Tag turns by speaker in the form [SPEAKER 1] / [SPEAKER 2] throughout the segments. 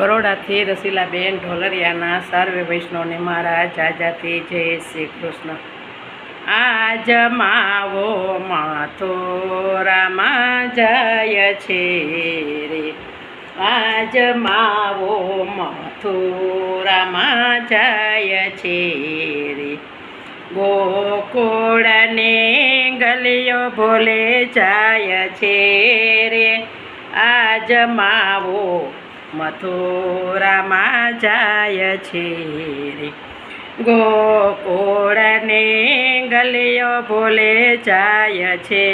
[SPEAKER 1] બરોડાથી રસીલાબેન ઢોલરિયાના સર્વે વૈષ્ણવને મારા જાજાથી જય શ્રી કૃષ્ણ. આજ માવો મથુરામાં જાય છે રે, આજ માવો મથુરામાં જાય છે રે, ગોકુળને ગલીઓ ભૂલે જાય છે રે, આજ માવો મથુરામાં જાય છે રે, ગોકુળને ગલીઓ ભૂલે જાય છે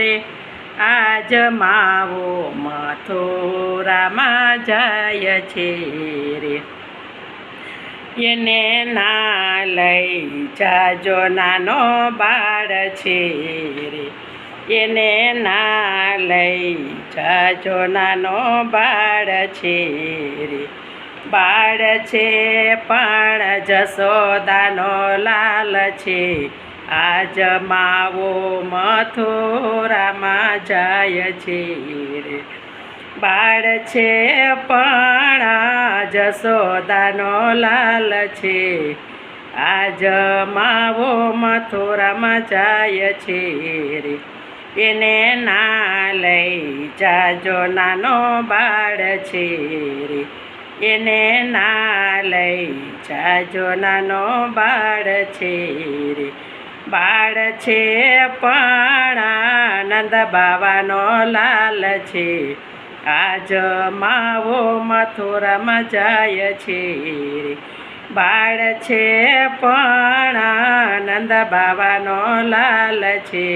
[SPEAKER 1] રે, આજ માવો મથુરામાં જાય છે રે. એને ના લઈ જાજો નાનો બાળ છે રે, એને ના લઈ જાજો નાનો બાળ છે રે, બાળ છે પણ જશોદાનો લાલ છે, આજ માવો મથુરામાં જાય છે રે, બાળ છે પણ જશોદાનો લાલ છે, આજ માવો મથુરામાં જાય છે રે. એને ના લઈ જાજો નાનો બાળ છે રે, એને ના લઈ જાજો નાનો બાળ છે રે, બાળ છે પણ નંદ બાવાનો લાલ છે, આજ માવો મથુરામાં જાય છે રે, બાળ છે પણ નંદ બાવાનો લાલ છે,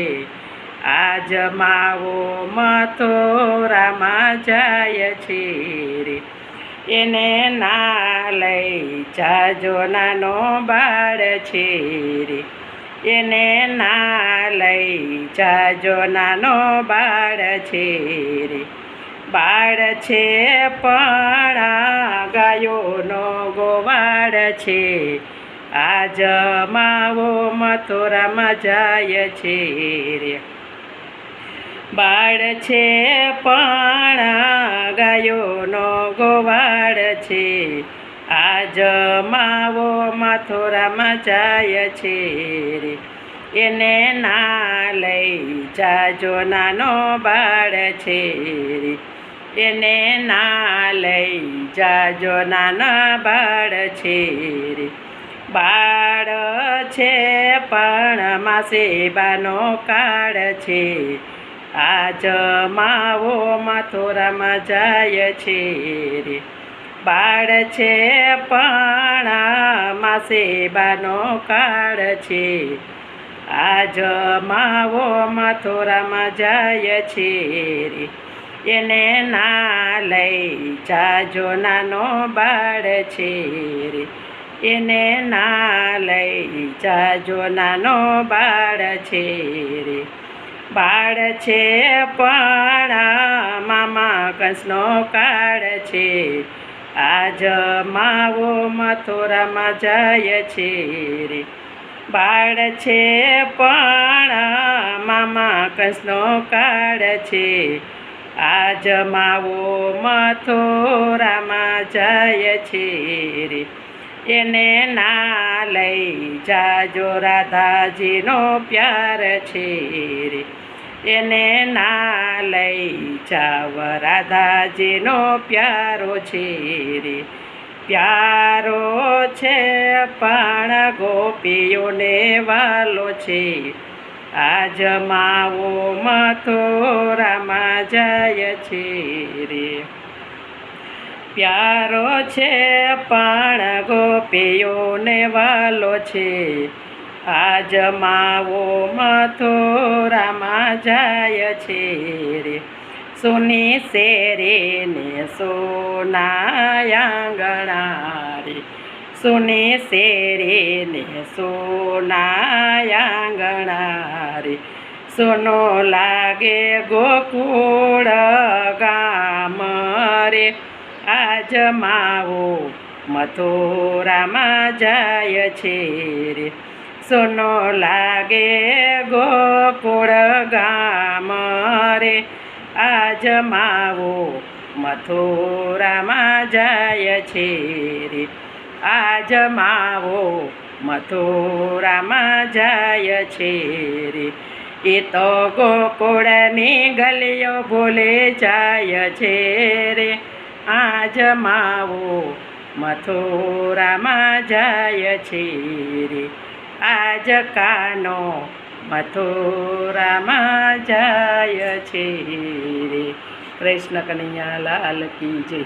[SPEAKER 1] આજ માવો મથુરામાં જાય છે રે. એને ના લઈ જાજો નાનો બાળ છે રે, એને ના લઈ જાજો નાનો બાળ છે રે, બાળ છે પણ ગાયોનો ગોવાળ છે, આજ માવો મથુરામાં જાય છે રે, બાળ છે પણ ગાયોનો ગોવાળ છે, આજ માવો મથુરામાં જાય છે રે. એને ના લઈ જાજો નાનો બાળ છે રે, એને ના લઈ જાજો નાના બાળ છે રે, બાળ છે પણ માસે બાનો કાળ છે, આજ માવો મથુરામાં જાય છે રે, બાળ છે પણ માસે બાનો કાળ છે, આજ માવો મથુરામાં જાય છે રે. એને ના લઈ જાજો નાનો બાળ છે રે, એને ના લઈ જાજો નાનો બાળ છે રે, બાળ છે પણ મામા કંસનો કાળ છે, આજ માવો મથુરામાં જાય છે રે, બાળ છે પણ મામા કંસનો કાળ છે, આજ માવો મથુરામાં જાય છે રે. એને ના લઈ જાજો રાધાજીનો પ્યાર છે રે, એને ના લઈ જાવ રાધાજીનો પ્યારો છે રે, પ્યારો છે પણ ગોપીઓને વાલો છે, આજ માવો મથુરામાં જાય છે રે, પ્યારો છે પણ ગોપીઓને વાલો છે, આજ માવો મથુરામાં જાય છે રે. સોની શેરે ને સોના આંગણા રે, સોની શેરે ને સોના આંગણા રે, સોનો લાગે ગોકુળ ગામ રે, આજ માવો મથુરામાં જાય છે રે, સોનો લાગે ગોકુળ ગામ રે, આજ માવો મથુરામાં જાય છે રે આજ માવો મથુરામાં જાય છે રે એ તો ગોકુળની ગલીઓ ભૂલે જાય છે રે આજ માવો મથુરામાં જાય છે રે આજ કાનો મથુરામાં જાય છે રે કૃષ્ણ કનૈયા લાલ કી જય.